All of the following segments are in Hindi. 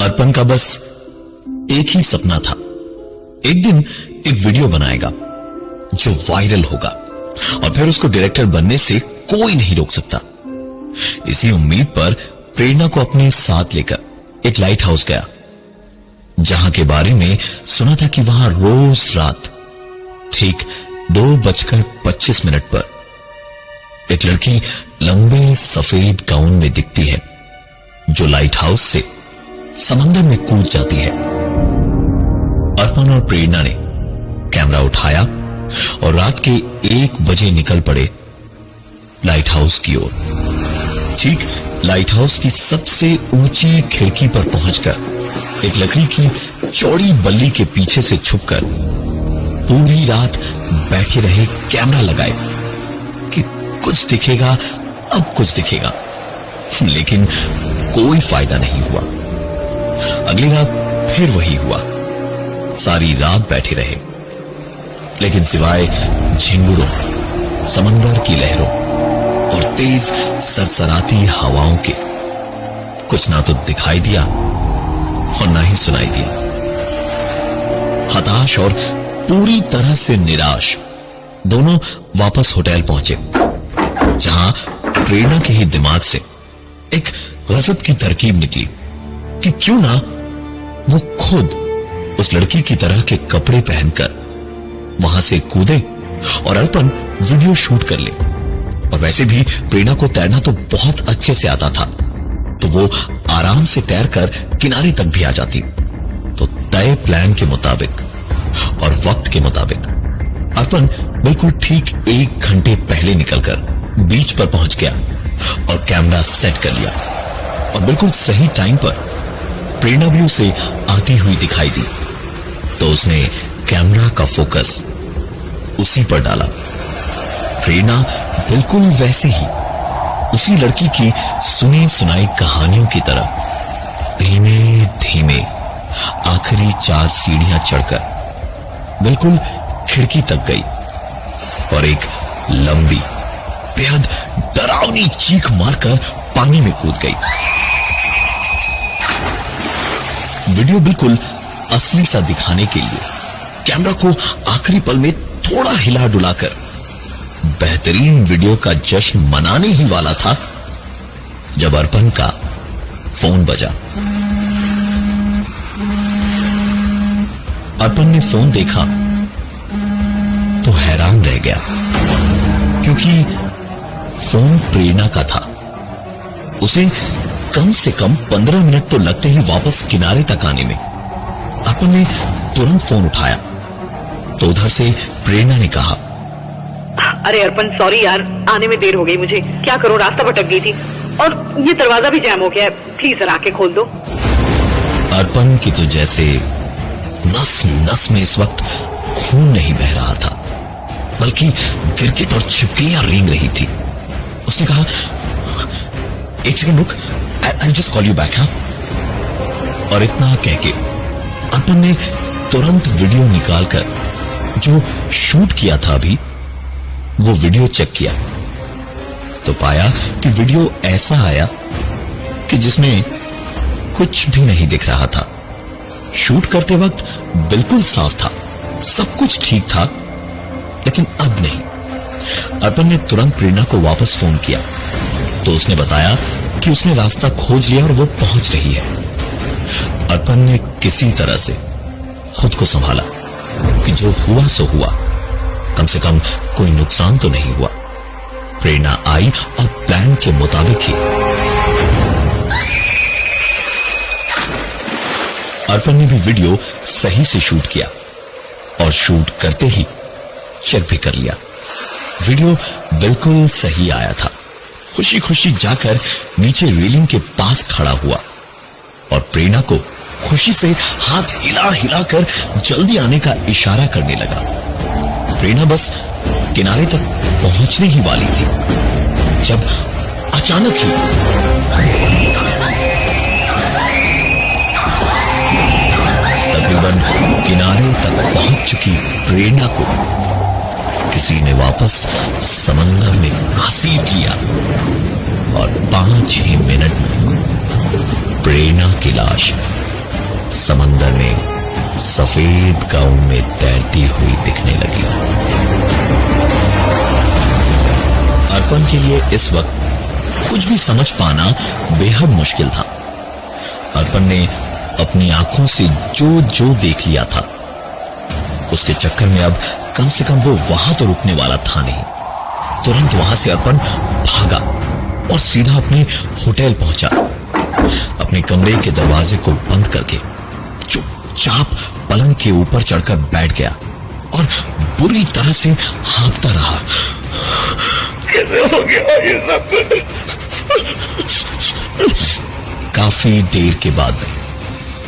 अर्पण का बस एक ही सपना था, एक दिन एक वीडियो बनाएगा जो वायरल होगा और फिर उसको डायरेक्टर बनने से कोई नहीं रोक सकता। इसी उम्मीद पर प्रेरणा को अपने साथ लेकर एक लाइट हाउस गया, जहां के बारे में सुना था कि वहां रोज रात ठीक 2:25 पर एक लड़की लंबे सफेद गाउन में दिखती है जो लाइट हाउस से समंदर में कूद जाती है। अर्पण और प्रेरणा ने कैमरा उठाया और रात के 1 बजे निकल पड़े लाइट हाउस की ओर। ठीक लाइट हाउस की सबसे ऊंची खिड़की पर पहुंचकर एक लकड़ी की चौड़ी बल्ली के पीछे से छुपकर पूरी रात बैठे रहे, कैमरा लगाए कि कुछ दिखेगा, अब कुछ दिखेगा, लेकिन कोई फायदा नहीं हुआ। अगली रात फिर वही हुआ, सारी रात बैठे रहे, लेकिन सिवाय झिंगुरों, समंदर की लहरों और तेज सरसराती हवाओं के कुछ ना तो दिखाई दिया और ना ही सुनाई दिया। हताश और पूरी तरह से निराश दोनों वापस होटल पहुंचे, जहां प्रेरणा के ही दिमाग से एक गजब की तरकीब निकली कि क्यों ना वो खुद उस लड़की की तरह के कपड़े पहनकर वहां से कूदे और अर्पण वीडियो शूट कर ले। और वैसे भी प्रेरणा को तैरना तो बहुत अच्छे से आता था, तो वो आराम से तैरकर किनारे तक भी आ जाती। तो तय प्लान के मुताबिक और वक्त के मुताबिक अर्पण बिल्कुल ठीक 1 घंटे पहले निकलकर बीच पर पहुंच गया और कैमरा सेट कर लिया। और बिल्कुल सही टाइम पर प्रेरणा भी उसे आती हुई दिखाई दी, तो उसने कैमरा का फोकस उसी पर डाला। प्रेरणा बिल्कुल वैसे ही उसी लड़की की सुनी सुनाई कहानियों की तरह धीमे धीमे आखिरी 4 सीढ़ियां चढ़कर बिल्कुल खिड़की तक गई और एक लंबी बेहद डरावनी चीख मारकर पानी में कूद गई। वीडियो बिल्कुल असली सा दिखाने के लिए कैमरा को आखिरी पल में थोड़ा हिला डुलाकर बेहतरीन वीडियो का जश्न मनाने ही वाला था, जब अर्पण का फोन बजा। अर्पण ने फोन देखा तो हैरान रह गया, क्योंकि फोन प्रेरणा का था। उसे कम से कम 15 मिनट तो लगते ही वापस किनारे तक आने में। अर्पण ने तुरंत फोन उठाया तो उधर से प्रेरणा ने कहा, अरे अर्पण, सॉरी यार, आने में देर हो गई मुझे। क्या करूं, रास्ता भटक गई थी और ये दरवाजा भी जैम हो गया है, प्लीज जरा आके खोल दो। अर्पण की तो जैसे नस नस में इस वक्त खून नहीं बह रहा था, बल्कि गिरगिट और छिपकलियां रेंग रही थी। उसने कहा, 1 सेकंड रुक, I just call you back. हाँ। और इतना कह के अर्पण ने तुरंत वीडियो निकालकर जो शूट किया था अभी, वो वीडियो चेक किया तो पाया कि वीडियो ऐसा आया कि जिसमें कुछ भी नहीं दिख रहा था। शूट करते वक्त बिल्कुल साफ था, सब कुछ ठीक था, लेकिन अब नहीं। अर्पण ने तुरंत प्रेरणा को वापस फोन किया तो उसने बताया कि उसने रास्ता खोज लिया और वो पहुंच रही है। अर्पण ने किसी तरह से खुद को संभाला कि जो हुआ सो हुआ, कम से कम कोई नुकसान तो नहीं हुआ। प्रेरणा आई और प्लान के मुताबिक ही अर्पण ने भी वीडियो सही से शूट किया और शूट करते ही चेक भी कर लिया। वीडियो बिल्कुल सही आया था। खुशी खुशी जाकर नीचे रेलिंग के पास खड़ा हुआ और प्रेरणा को खुशी से हाथ हिला हिलाकर जल्दी आने का इशारा करने लगा। प्रेरणा बस किनारे तक पहुंचने ही वाली थी जब अचानक ही तकरीबन किनारे तक पहुंच चुकी प्रेरणा को किसी ने वापस समंदर में घसीट लिया और 5 ही मिनट में प्रेरणा की लाश समंदर में सफेद गाउन में तैरती हुई दिखने लगी। अर्पण के लिए इस वक्त कुछ भी समझ पाना बेहद मुश्किल था। अर्पण ने अपनी आंखों से जो जो देख लिया था, उसके चक्कर में अब कम से कम वो वहां तो रुकने वाला था नहीं। तुरंत वहां से अर्पण भागा और सीधा अपने होटल पहुंचा। अपने कमरे के दरवाजे को बंद करके चुपचाप पलंग के ऊपर चढ़कर बैठ गया और बुरी तरह से हाँफता रहा। कैसे हो गया ये सब? काफी देर के बाद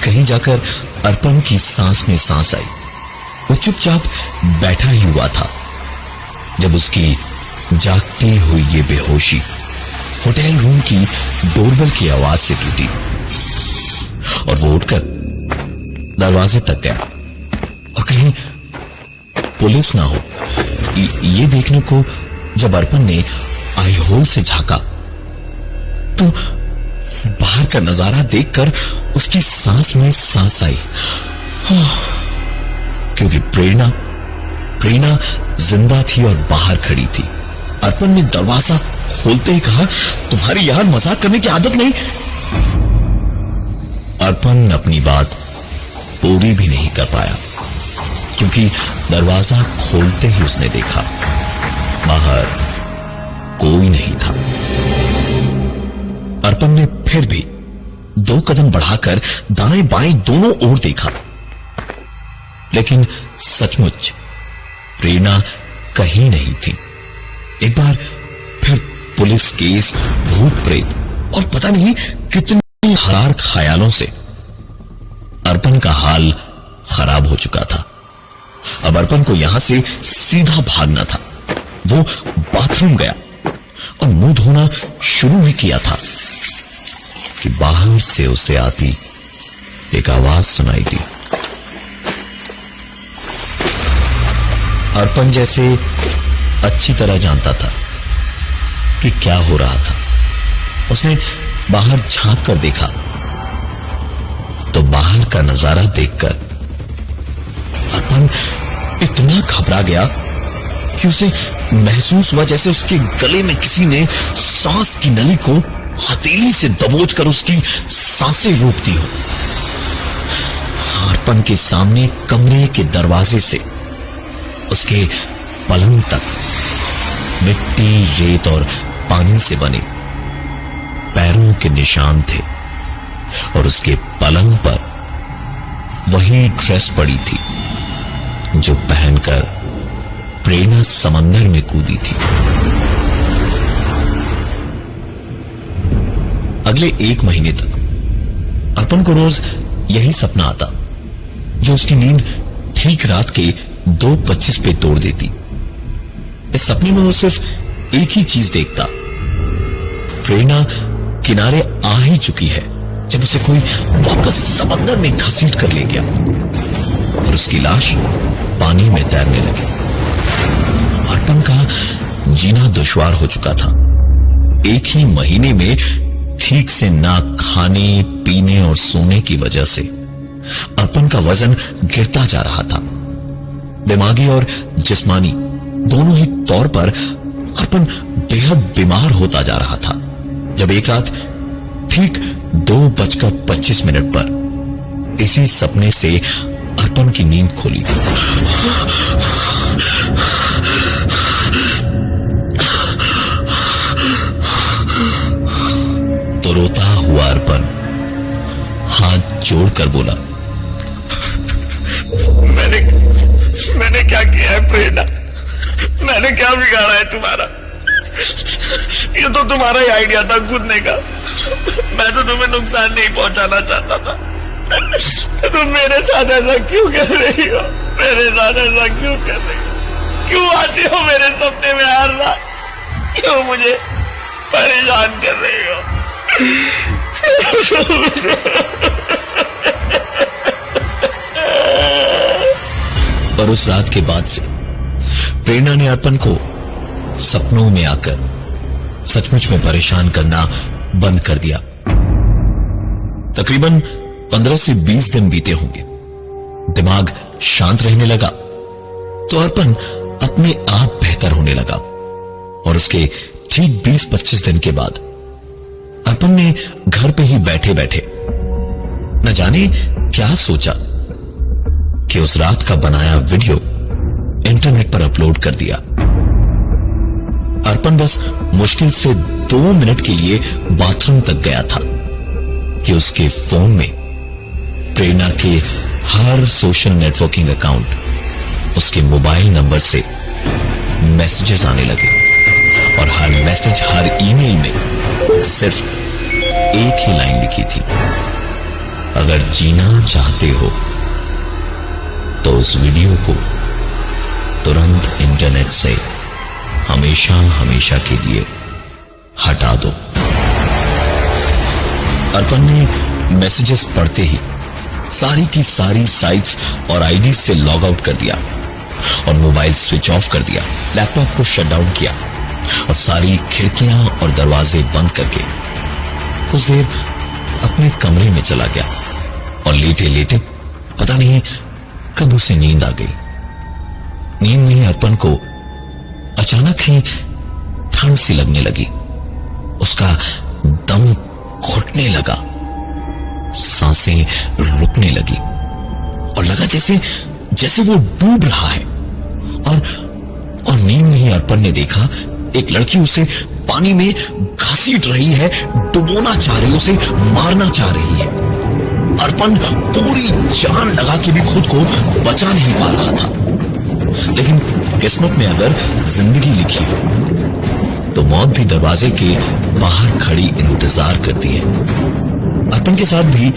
कहीं जाकर अर्पण की सांस में सांस आई। वो चुपचाप बैठा ही हुआ था जब उसकी जागती हुई ये बेहोशी होटल रूम की डोरबेल की आवाज से टूटी और वो उठकर दरवाजे तक गया और कहीं पुलिस ना हो ये देखने को जब अर्पण ने आई होल से झांका तो बाहर का नजारा देखकर उसकी सांस में सांस आई, क्योंकि प्रेरणा जिंदा थी और बाहर खड़ी थी। अर्पण ने दरवाजा खोलते ही कहा, तुम्हारी यार मजाक करने की आदत नहीं। अर्पण अपनी बात पूरी भी नहीं कर पाया, क्योंकि दरवाजा खोलते ही उसने देखा बाहर कोई नहीं था। अर्पण ने फिर भी 2 कदम बढ़ाकर दाएं बाएं दोनों ओर देखा, लेकिन सचमुच प्रेरणा कहीं नहीं थी। एक बार फिर पुलिस केस, भूत प्रेत और पता नहीं कितने हजार ख्यालों से अर्पण का हाल खराब हो चुका था। अब अर्पण को यहां से सीधा भागना था। वो बाथरूम गया और मुंह धोना शुरू ही किया था कि बाहर से उसे आती एक आवाज सुनाई दी। अर्पण जैसे अच्छी तरह जानता था कि क्या हो रहा था। उसने बाहर झांक कर देखा तो बाहर का नजारा देखकर अर्पण इतना घबरा गया कि उसे महसूस हुआ जैसे उसके गले में किसी ने सांस की नली को हथेली से दबोचकर उसकी सांसें रोक दी हो। अर्पण के सामने कमरे के दरवाजे से उसके पलंग तक मिट्टी, रेत और पानी से बने पैरों के निशान थे और उसके पलंग पर वही ड्रेस पड़ी थी जो पहनकर प्रेरणा समंदर में कूदी थी। अगले 1 महीने तक अर्पण को रोज यही सपना आता जो उसकी नींद ठीक रात के 2:25 पे तोड़ देती। इस सपने में वो सिर्फ एक ही चीज देखता, प्रेरणा किनारे आ ही चुकी है जब उसे कोई वापस समंदर में घसीट कर ले गया और उसकी लाश पानी में तैरने लगी। अर्पण का जीना दुश्वार हो चुका था। 1 ही महीने में ठीक से ना खाने, पीने और सोने की वजह से अर्पण का वजन गिरता जा रहा था। दिमागी और जिस्मानी दोनों ही तौर पर अर्पण बेहद बीमार होता जा रहा था जब एक रात ठीक 2:25 पर इसी सपने से अर्पण की नींद खोली। तो रोता हुआ अर्पण हाथ जोड़कर बोला, मैंने क्या किया है प्रेरणा? मैंने क्या बिगाड़ा है तुम्हारा? ये तो तुम्हारा ही आइडिया था कूदने का। मैं तो तुम्हें नुकसान नहीं पहुंचाना चाहता था। तुम मेरे साथ ऐसा क्यों कर रही हो? मेरे साथ ऐसा क्यों कर रही हो? क्यों आती हो मेरे सपने में हर रात? क्यों मुझे परेशान कर रही हो? पर उस रात के बाद से प्रेरणा ने अर्पण को सपनों में आकर सचमुच में परेशान करना बंद कर दिया। तकरीबन 15 से 20 दिन बीते होंगे। दिमाग शांत रहने लगा तो अर्पण अपने आप बेहतर होने लगा और उसके ठीक 20-25 दिन के बाद अर्पण ने घर पे ही बैठे बैठे न जाने क्या सोचा कि उस रात का बनाया वीडियो इंटरनेट पर अपलोड कर दिया। अर्पण बस मुश्किल से 2 मिनट के लिए बाथरूम तक गया था कि उसके फोन में प्रेरणा के हर सोशल नेटवर्किंग अकाउंट उसके मोबाइल नंबर से मैसेजेस आने लगे और हर मैसेज, हर ईमेल में सिर्फ एक ही लाइन लिखी थी, अगर जीना चाहते हो तो उस वीडियो को तुरंत इंटरनेट से हमेशा हमेशा के लिए हटा दो। अर्पण ने मैसेजेस पढ़ते ही सारी की सारी साइट्स और आईडी से लॉग आउट कर दिया और मोबाइल स्विच ऑफ कर दिया, लैपटॉप को शट डाउन किया और सारी खिड़कियां और दरवाजे बंद करके कुछ देर अपने कमरे में चला गया और लेटे लेटे पता नहीं कब उसे नींद आ गई। नींद में अर्पण को अचानक ही ठंड सी लगने लगी, उसका दम घुटने लगा, सांसें रुकने लगी और लगा जैसे वो डूब रहा है। और नींद में ही अर्पण ने देखा एक लड़की उसे पानी में घसीट रही है, डुबोना चाह रही है, उसे मारना चाह रही है। अर्पण पूरी जान लगा के भी खुद को बचा नहीं पा रहा था, लेकिन किस्मत में अगर जिंदगी लिखी हो तो मौत भी दरवाजे के बाहर खड़ी इंतजार करती है। अर्पण के साथ भी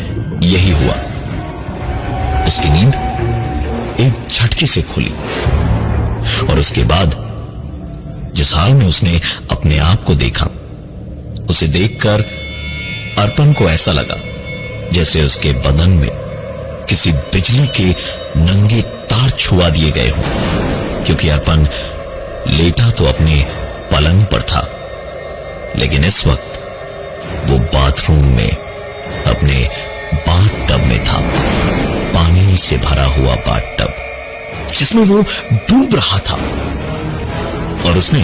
यही हुआ। उसकी नींद एक झटके से खुली और उसके बाद जिस हाल में उसने अपने आप को देखा, उसे देखकर अर्पण को ऐसा लगा जैसे उसके बदन में किसी बिजली के नंगे तार छुआ दिए गए हों, क्योंकि अर्पण लेटा तो अपने पलंग पर था, लेकिन इस वक्त वो बाथरूम में अपने बाथ टब में था, पानी से भरा हुआ बाथ टब जिसमें वो डूब रहा था। और उसने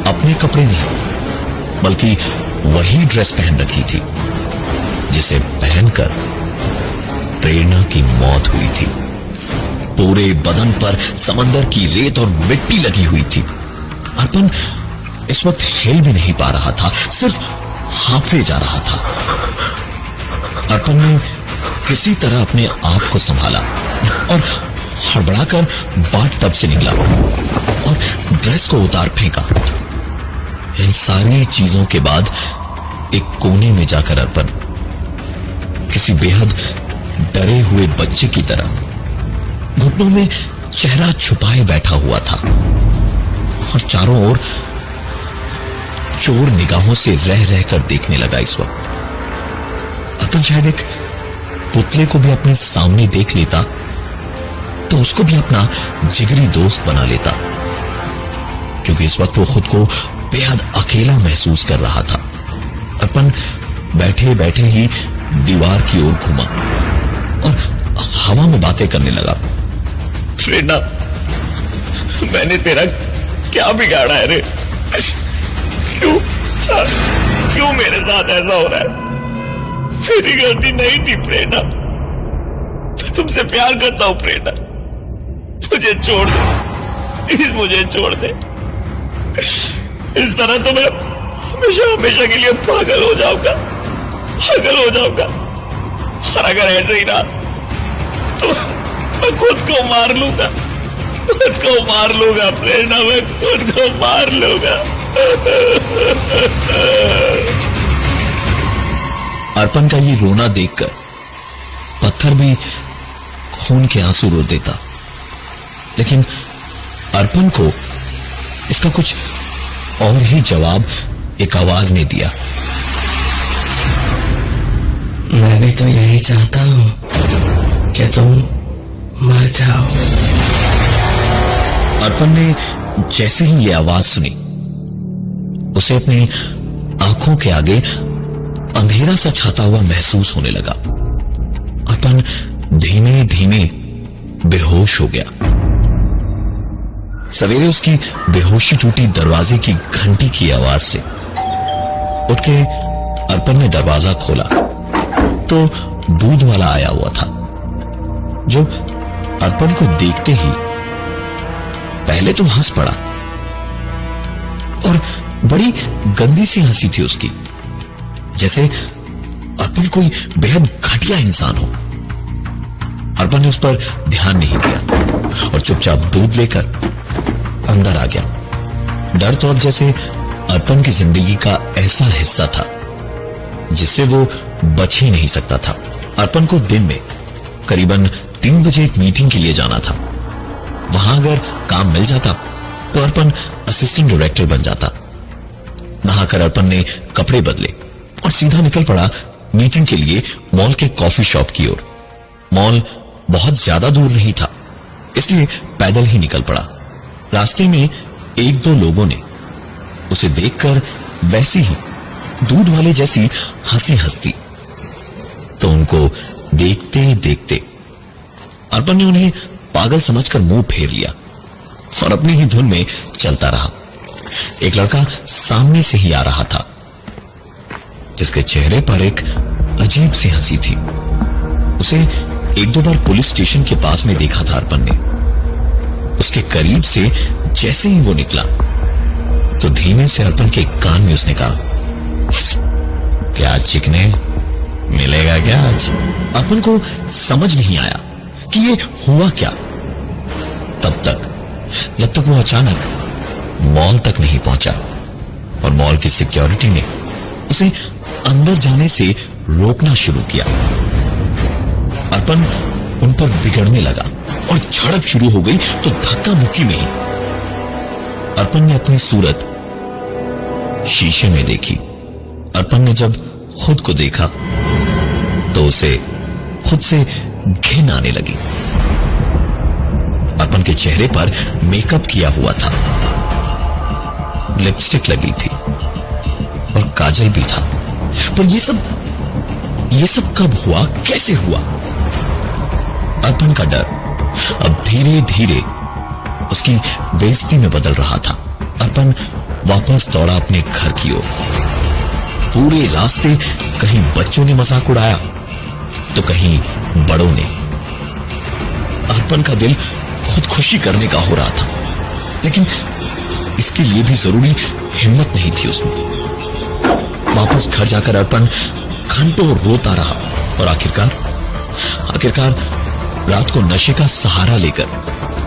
अपने कपड़े नहीं बल्कि वही ड्रेस पहन रखी थी जिसे पहनकर प्रेरणा की मौत हुई थी। पूरे बदन पर समंदर की रेत और मिट्टी लगी हुई थी। अर्पण इस वक्त हिल भी नहीं पा रहा था, सिर्फ हांफे जा रहा था। अर्पण ने किसी तरह अपने आप को संभाला और हड़बड़ाकर बाथ टब से निकला और ड्रेस को उतार फेंका। इन सारी चीजों के बाद एक कोने में जाकर अर्पण किसी बेहद डरे हुए बच्चे की तरह घुटनों में चेहरा छुपाए बैठा हुआ था और चारों ओर चोर निगाहों से रह रहकर देखने लगा। इस वक्त अर्पण शायद एक पुतले को भी अपने सामने देख लेता तो उसको भी अपना जिगरी दोस्त बना लेता, क्योंकि इस वक्त वो खुद को बेहद अकेला महसूस कर रहा था। अर्पण बैठे बैठे ही दीवार की ओर घूमा और हवा में बातें करने लगा। प्रेरणा, मैंने तेरा क्या बिगाड़ा है रे? क्यों मेरे साथ ऐसा हो रहा है? मेरी गलती नहीं थी प्रेरणा, मैं तुमसे प्यार करता हूं प्रेरणा, मुझे छोड़ दे प्लीज, मुझे छोड़ दे। इस तरह तो मैं हमेशा हमेशा के लिए पागल हो जाऊंगा। और अगर ऐसे ही रहा तो मैं खुद को मार लूंगा प्रेरणा, मैं खुद को मार लूंगा। अर्पण का ये रोना देखकर पत्थर भी खून के आंसू रो देता, लेकिन अर्पण को इसका कुछ और ही जवाब एक आवाज ने दिया। मैं भी तो यही चाहता हूं कि तुम मर जाओ। अर्पण ने जैसे ही ये आवाज सुनी, उसे अपनी आंखों के आगे अंधेरा सा छाता हुआ महसूस होने लगा। अर्पण धीमे धीमे बेहोश हो गया। सवेरे उसकी बेहोशी टूटी दरवाजे की घंटी की आवाज से। उठ के अर्पण ने दरवाजा खोला तो दूध वाला आया हुआ था, जो अर्पण को देखते ही पहले तो हंस पड़ा और बड़ी गंदी सी हंसी थी उसकी, जैसे अर्पण कोई बेहद घटिया इंसान हो। अर्पण ने उस पर ध्यान नहीं दिया और चुपचाप दूध लेकर अंदर आ गया। डर तो अब जैसे अर्पण की जिंदगी का ऐसा हिस्सा था जिससे वो बच ही नहीं सकता था। अर्पण को दिन में करीबन 3 बजे एक मीटिंग के लिए जाना था। वहां अगर काम मिल जाता तो अर्पण असिस्टेंट डायरेक्टर बन जाता। नहाकर अर्पण ने कपड़े बदले और सीधा निकल पड़ा मीटिंग के लिए मॉल के कॉफी शॉप की ओर। मॉल बहुत ज्यादा दूर नहीं था, इसलिए पैदल ही निकल पड़ा। रास्ते में 1-2 लोगों ने उसे देखकर वैसी ही दूध वाले जैसी हंसी हंसती, तो उनको देखते देखते अर्पण ने उन्हें पागल समझकर मुंह फेर लिया और अपनी ही धुन में चलता रहा। एक लड़का सामने से ही आ रहा था, जिसके चेहरे पर एक अजीब सी हंसी थी। उसे 1-2 बार पुलिस स्टेशन के पास में देखा था अर्पण ने। उसके करीब से जैसे ही वो निकला तो धीमे से अर्पण के कान में उसने कहा, क्या चिकने, मिलेगा क्या आज? अर्पण को समझ नहीं आया कि ये हुआ क्या, तब तक जब तक वो अचानक मॉल तक नहीं पहुंचा और मॉल की सिक्योरिटी ने उसे अंदर जाने से रोकना शुरू किया। अर्पण उन पर बिगड़ने लगा और झड़प शुरू हो गई तो धक्का मुक्की में ही अर्पण ने अपनी सूरत शीशे में देखी। अर्पण ने जब खुद को देखा तो उसे खुद से घिन आने लगी। अर्पण के चेहरे पर मेकअप किया हुआ था, लिपस्टिक लगी थी और काजल भी था, पर ये सब कब हुआ, कैसे हुआ? अर्पण का डर अब धीरे धीरे उसकी बेइज्जती में बदल रहा था। अर्पण वापस दौड़ा अपने घर की ओर। पूरे रास्ते कहीं बच्चों ने मजाक उड़ाया तो कहीं बड़ों ने। अर्पण का दिल खुदकुशी करने का हो रहा था, लेकिन इसके लिए भी जरूरी हिम्मत नहीं थी उसमें। वापस घर जाकर अर्पण घंटों रोता रहा और आखिरकार रात को नशे का सहारा लेकर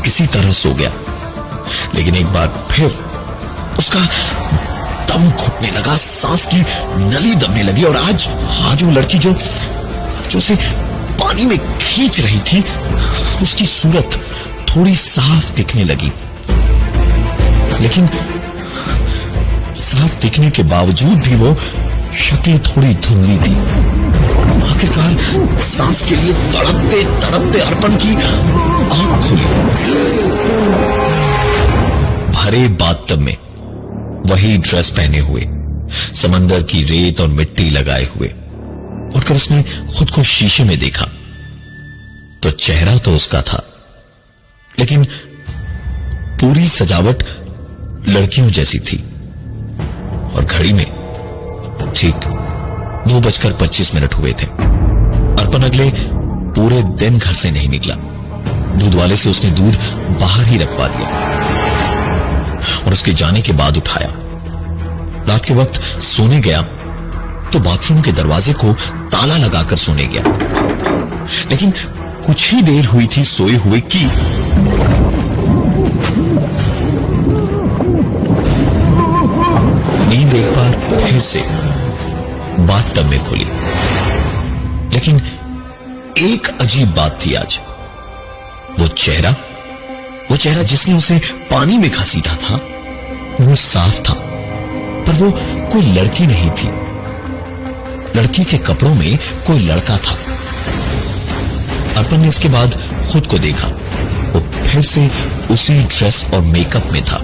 किसी तरह सो गया। लेकिन एक बार फिर उसका दम घुटने लगा, सांस की नली दबने लगी और आज वो लड़की जो उसे पानी में खींच रही थी, उसकी सूरत थोड़ी साफ दिखने लगी। लेकिन साफ दिखने के बावजूद भी वो शक्ल थोड़ी धुंधली थी। आखिरकार सांस के लिए तड़पते तड़पते अर्पण की आंख खुली। भरे बाथटब में वही ड्रेस पहने हुए, समंदर की रेत और मिट्टी लगाए हुए उठकर उसने खुद को शीशे में देखा तो चेहरा तो उसका था, लेकिन पूरी सजावट लड़कियों जैसी थी। और घड़ी में ठीक 2:25 हुए थे। अर्पण अगले पूरे दिन घर से नहीं निकला। दूध वाले से उसने दूध बाहर ही रखवा दिया और उसके जाने के बाद उठाया। रात के वक्त सोने गया तो बाथरूम के दरवाजे को ताला लगाकर सोने गया। लेकिन कुछ ही देर हुई थी सोए हुए कि नींद एक बार फिर से बाथटब में खुली। लेकिन एक अजीब बात थी आज। वो चेहरा जिसने उसे पानी में घसीटा था वो साफ था, पर वो कोई लड़की नहीं थी। लड़की के कपड़ों में कोई लड़का था। अर्पण ने इसके बाद खुद को देखा, वो फिर से उसी ड्रेस और मेकअप में था।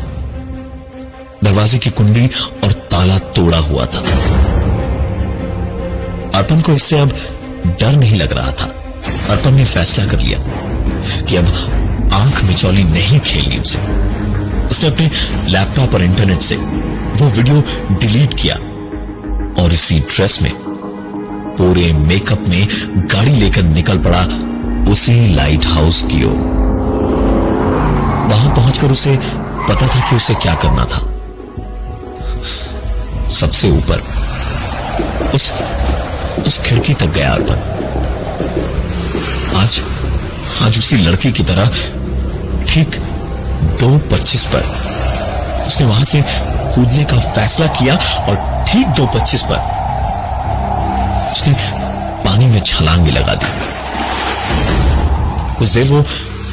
दरवाजे की कुंडी और ताला तोड़ा हुआ था। अर्पण को इससे अब डर नहीं लग रहा था, अर्पण ने फैसला कर लिया कि अब आंख मिचौली नहीं खेलनी उसे। उसने अपने लैपटॉप और इंटरनेट से वो वीडियो डिलीट किया और इसी ड्रेस में, पूरे मेकअप में गाड़ी लेकर निकल पड़ा उसी लाइट हाउस की ओर। वहां पहुंचकर उसे पता था कि उसे क्या करना था। सबसे ऊपर उस खिड़की तक गया अर्पण। आज उसी लड़की की तरह ठीक 2:25 पर उसने वहां से कूदने का फैसला किया और ठीक 2:25 पर उसने पानी में छलांग लगा दी। कुछ देर वो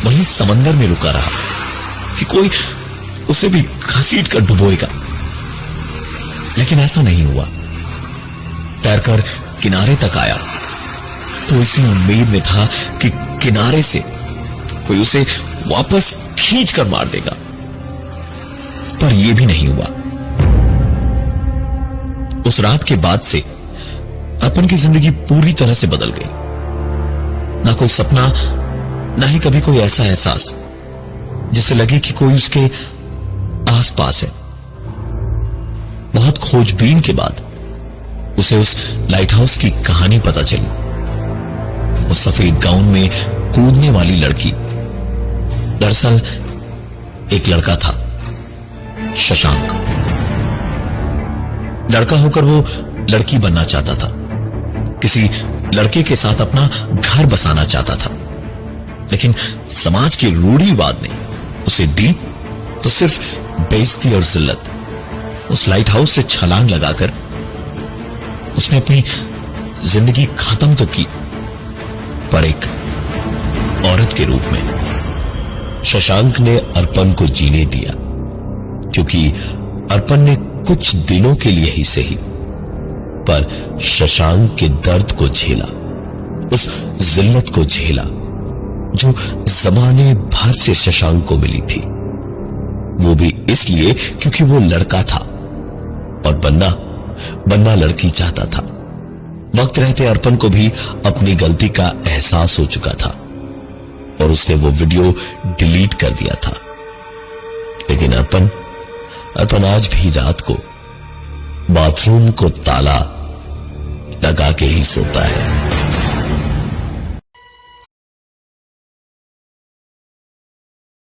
वहीं समंदर में रुका रहा कि कोई उसे भी घसीट कर डुबोएगा, लेकिन ऐसा नहीं हुआ। तैरकर किनारे तक आया तो इसी उम्मीद में था कि किनारे से कोई उसे वापस खींच कर मार देगा, पर यह भी नहीं हुआ। उस रात के बाद से अर्पण की जिंदगी पूरी तरह से बदल गई। ना कोई सपना, ना ही कभी कोई ऐसा एहसास जिससे लगे कि कोई उसके आसपास है। बहुत खोजबीन के बाद उसे उस लाइट हाउस की कहानी पता चली। उस सफेद गाउन में कूदने वाली लड़की दरअसल एक लड़का था, शशांक। लड़का होकर वो लड़की बनना चाहता था, किसी लड़के के साथ अपना घर बसाना चाहता था, लेकिन समाज के रूढ़िवाद ने उसे दी तो सिर्फ बेइज्जती और जिल्लत। उस लाइट हाउस से छलांग लगाकर उसने अपनी जिंदगी खत्म तो की, पर एक औरत के रूप में। शशांक ने अर्पण को जीने दिया, क्योंकि अर्पण ने कुछ दिनों के लिए ही सही, पर शशांक के दर्द को झेला, उस जिल्लत को झेला जो जमाने भर से शशांक को मिली थी। वो भी इसलिए क्योंकि वो लड़का था और बनना लड़की चाहता था। वक्त रहते अर्पण को भी अपनी गलती का एहसास हो चुका था और उसने वो वीडियो डिलीट कर दिया था। लेकिन अर्पण आज भी रात को बाथरूम को ताला लगा के ही सोता है।